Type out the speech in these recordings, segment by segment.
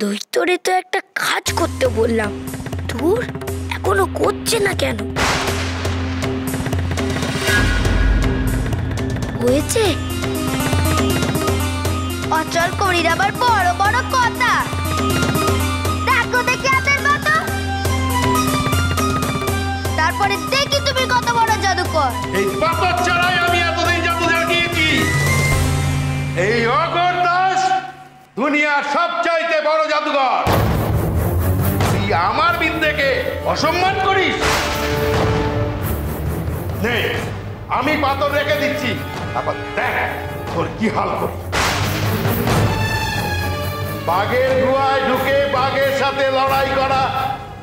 দৈত্যরে তো একটা কাজ করতে বললাম, ধুর এখনো করছে না কেন? হয়েছে অচল করির আবার বড় বড় কথা। দেখো দেখি হাতের মতো, তারপরে দেখি তুমি কত বড় জাদুকর। এই পাথর ছাড়াই আমি এতদিন জাদু দেখিয়েছি। এই অগর দাস দুনিয়ার সবচাইতে বড় জাদুকর। তুই আমার বিদ্যেকে অসম্মান করিস? নে, আমি পাথর রেখে দিচ্ছি, আবার দেখ তোর কি হাল করি। বাঘের গুহায় ঢুকে বাঘের সাথে লড়াই করা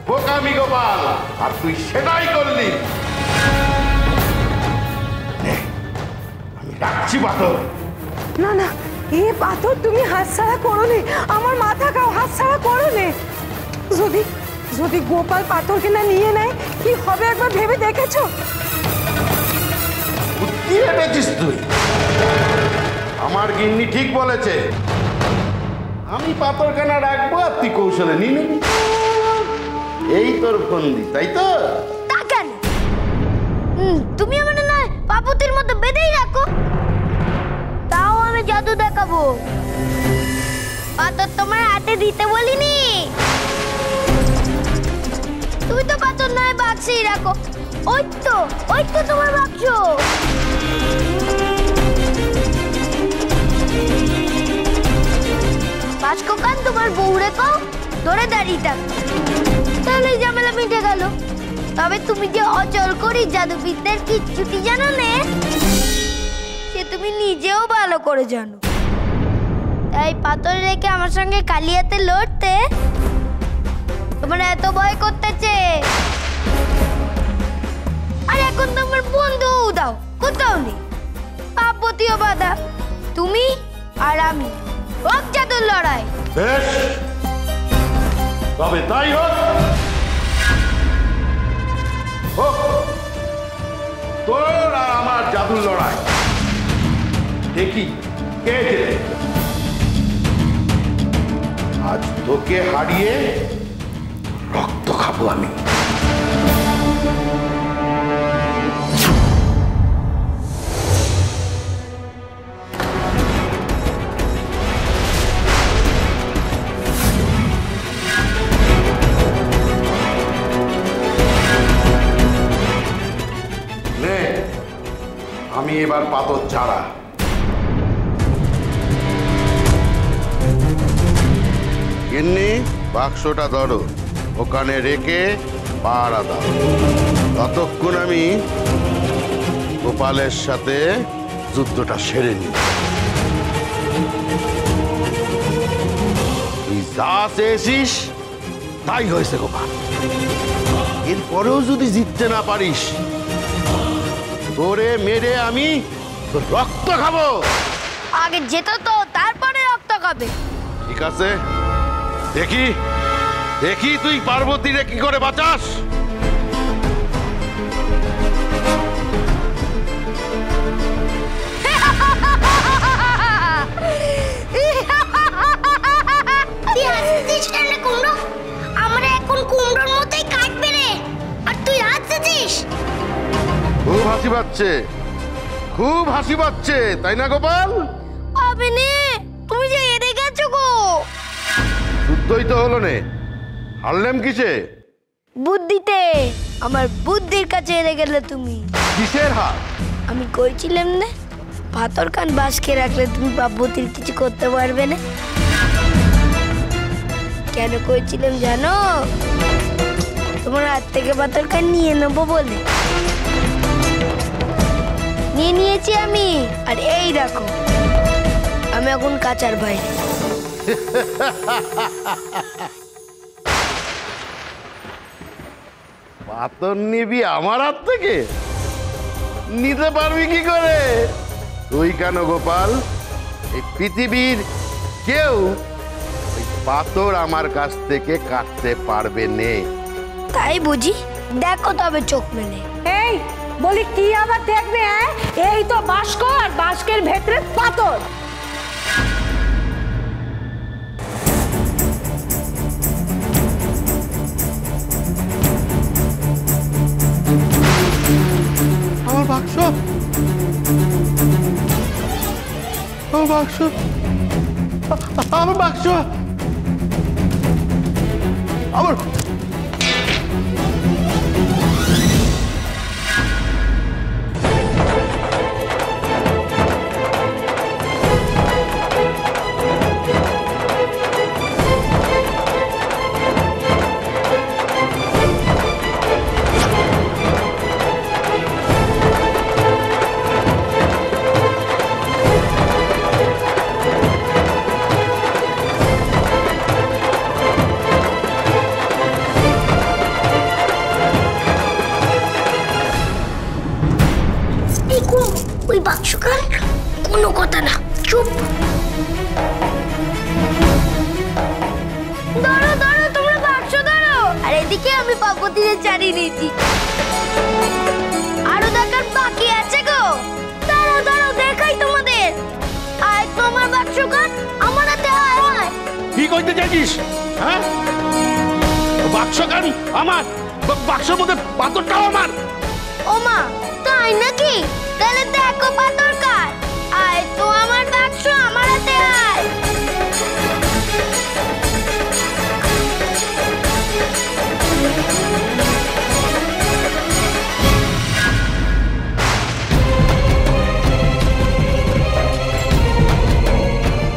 বোকামি গোপাল, আর তুই সেটাই করলি। আমি রাখছি পাথর। না না, এ পাথর তুমি হাতছাড়া করো নে, আমার মাথা খাও, হাতছাড়া করো নে। যদি যদি গোপাল পাথরকে না নিয়ে নেয় কি হবে একবার ভেবে দেখেছো? বুদ্ধি হেঁটেছিস তুই। আমার গিন্নি ঠিক বলেছে, আমি পাথরখানা রাখবো আর তুই কৌশলে নিয়ে নিবি। এই তোর ফন্দি, তাই তো? তা কেন? তুমি আমার নয় পাপুতির মতো বেঁধেই রাখো, তাও আমি জাদু দেখাবো। পাথর তোমার হাতে দিতে বলিনি। তুমি তো পাথর নয় বাক্সেই রাখো। ওই তো তোমার বাক্স। বাস্ককান তোমার বউ রেখো, ধরে দাঁড়িয়ে থাক, তাহলে ঝামেলা মিটে গেল। তবে তুমি যে অচল করি জাদুবিদ্যার কিচ্ছুটি জানো না, সে তুমি নিজেও ভালো করে জানো। তাই পাথর রেখে আমার সঙ্গে কালিয়াতে লড়তে তোমার এত ভয় করতেছে। আর এখন তোমার বন্ধু দাও কোথাও নেই, পার্বতীও বাধা, তুমি আর আমি হোক জাদুর লড়াই। বেশ, তবে তাই হোক। তোর আর আমার জাদুর লড়াই, দেখি কে জেতে। আজ তোকে হারিয়ে রক্ত খাবো আমি। আমি এবার পাথর ছাড়া। গিন্নি, বাক্সটা ধরো, ওখানে রেখে পাহারা দাও। ততক্ষণ আমি গোপালের সাথে যুদ্ধটা সেরে নিই। তুই যা চেয়েছিস তাই হয়েছে গোপাল। এরপরেও যদি জিততে না পারিস, তোরে মেরে আমি রক্ত খাবো। আগে যেত তো, তারপরে রক্ত খাবে। ঠিক আছে, দেখি দেখি তুই পার্বতীরে কি করে বাঁচাস। আমরা এখন কুমড়োর মতোই কাটবে রে, আর তুই হাসছিস। খুব হাসি পাচ্ছে, খুব হাসি পাচ্ছে, তাই না গোপাল? আবেনে তুমি যে এড়ে গেছো গো। যুদ্ধই তো হলো নে, হারলাম কিসে? বুদ্ধিতে। আমার বুদ্ধির কাছে এড়ে গেলে তুমি। কিসের হার? আমি কইছিলাম না পাথর কান বাসকে রাখলে তুমি পার্বতীর কিছু করতে পারবে না। কেন কইছিলাম জানো? তোমার হাত থেকে পাথর কান নিয়ে নেবো বলে। নিয়ে নিয়েছি আমি, আর এই দেখো আমি এখন কাচার বাইরে। পাথর নিবি আমার হাত থেকে? নিতে পারবি কি করে? তুই কেন গোপাল, এই পৃথিবীর কেউ ওই পাথর আমার কাছ থেকে কাটতে পারবে না। তাই বুঝি? দেখো তবে চোখ মেলে। এই বলি কি আবার দেখবে? এই তো বাস্ক, আর বাস্কের ভেতরে পাথর। বাক্স, আমার বাক্স, আমার ওই বাক্স কার, কোনো কথা না, চুপ। ধরো ধরো, তোমরা বাক্স ধরো। আর এদিকে আমি পাপতিরে চালিয়ে নিয়েছি। আরো দেখার বাকি আছে গো। ধরো ধরো, দেখাই তোমাদের। আর তোমার বাক্স কার, আমার হাতে আয়। কি কইতে চাইছিস? হ্যাঁ, বাক্স কান আমার, বাক্সের মধ্যে পাথরটাও আমার। ওমা, তাই নাকি? তাহলে দেখো পাথর কার। আয় তো আমার বাক্স, আমার হাতে আয়।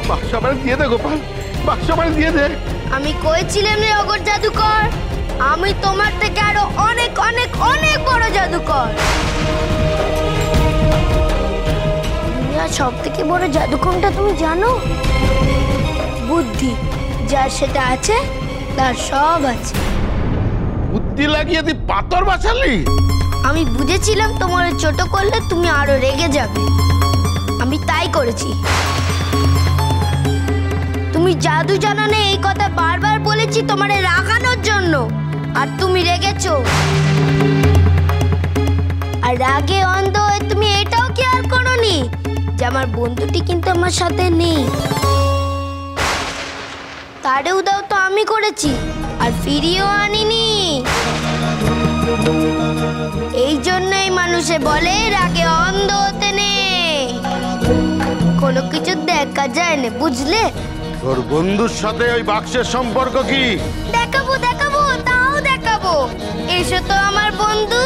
বাক্স আমার দিয়ে দে গোপাল, বাক্স আমার দিয়ে দে। আমি কইছিলাম রে অগর জাদুকর, আমি তোমার থেকে আরো অনেক অনেক অনেক বড় জাদুকর। দুনিয়ার সব থেকে বড় জাদু কোনটা তুমি জানো? বুদ্ধি। যার সেটা আছে তার সব আছে। বুদ্ধি লাগিয়ে তুই পাথর বাঁচালি? আমি বুঝেছিলাম তোমার ছোট করলে তুমি আরো রেগে যাবে, আমি তাই করেছি। তুমি জাদু জানো না এই কথা বারবার বলেছি তোমারে রাগানোর জন্য, আর তুমি রেগেছো। আর রাগে অন্ধ হয়ে তুমি এটাও খেয়াল করোনি যে আমার বন্ধুটি কিন্তু আমার সাথে নেই। তারে উদাও তো আমি করেছি, আর ফিরিয়েও আনিনি। এই জন্যই মানুষে বলে রাগে অন্ধ হতে নেই। কোনো কিছু দেখা যায় না, বুঝলে? তোর বন্ধুর সাথে ওই বাক্সের সম্পর্ক কি? দেখাবো দেখাবো, তাও দেখাবো। এসো তো আমার বন্ধু।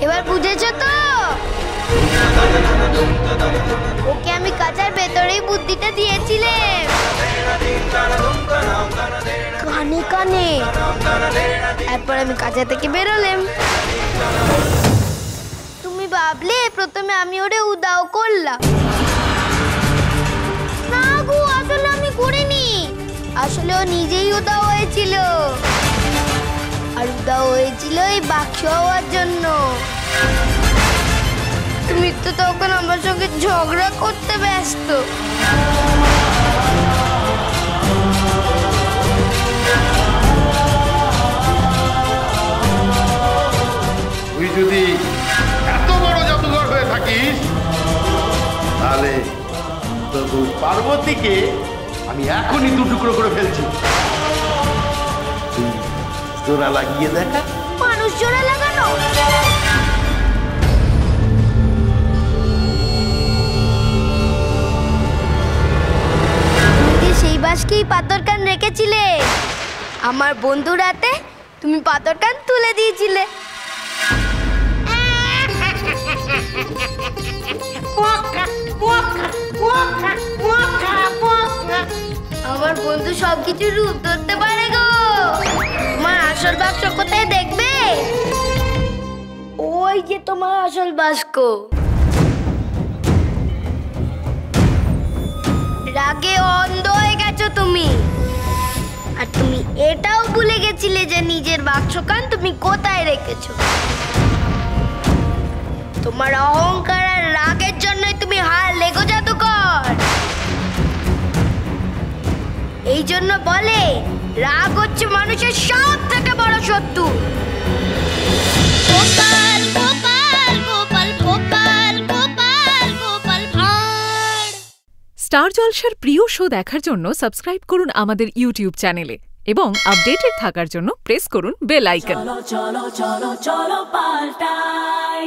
এবার বুঝেছো তো? ওকে আমি কাঁচার ভেতরেই বুদ্ধিটা দিয়েছিলাম, কানে কানে। এরপর আমি কাঁচা থেকে বেরোলাম। তুমি ভাবলে প্রথমে আমি ওরে উদাও করলাম। না গো, আসলে আমি করিনি। আসলে ও নিজেই উদাও হয়েছিল, আর উদাও হয়েছিল এই বাক্স হওয়ার জন্য। তুমি তো তখন আমার সঙ্গে ঝগড়া করতে ব্যস্ত। তুই যদি এত বড় জাদুঘর হয়ে থাকিস, তাহলে তোর বউ পার্বতীকে আমি এখনই দু টুকরো করে ফেলছি। তুই জোড়া লাগিয়ে দেখা। মানুষ জোড়া লাগানো? তুমি যে সেই বাসকেই পাথর কান রেখেছিলে, আমার বন্ধুর হাতে তুমি পাথর কান তুলে দিয়েছিলে। আমার বন্ধু সবকিছু রূপ ধরতে পারে গো। তোমার আসল বাক্স কোথায় দেখবে? ওই যে তোমার আসল বাক্স। রাগে অন্ধ হয়ে গেছো তুমি। বলেছিলে যে নিজের বাক্সখান তুমি কোথায় রেখেছো। তোমার অহংকার আর রাগের জন্যই তুমি হারলে গো জাদুকর। এই জন্য বলে রাগ হচ্ছে মানুষের সব থেকে বড় শত্রু। গোপাল গোপাল গোপাল গোপাল গোপাল গোপাল ভাঁড়। স্টার জলসার প্রিয় শো দেখার জন্য সাবস্ক্রাইব করুন আমাদের ইউটিউব চ্যানেলে এবং আপডেটেড থাকার জন্য প্রেস করুন বেল আইকন। চলো চলো চলো চলো পাল্টাই।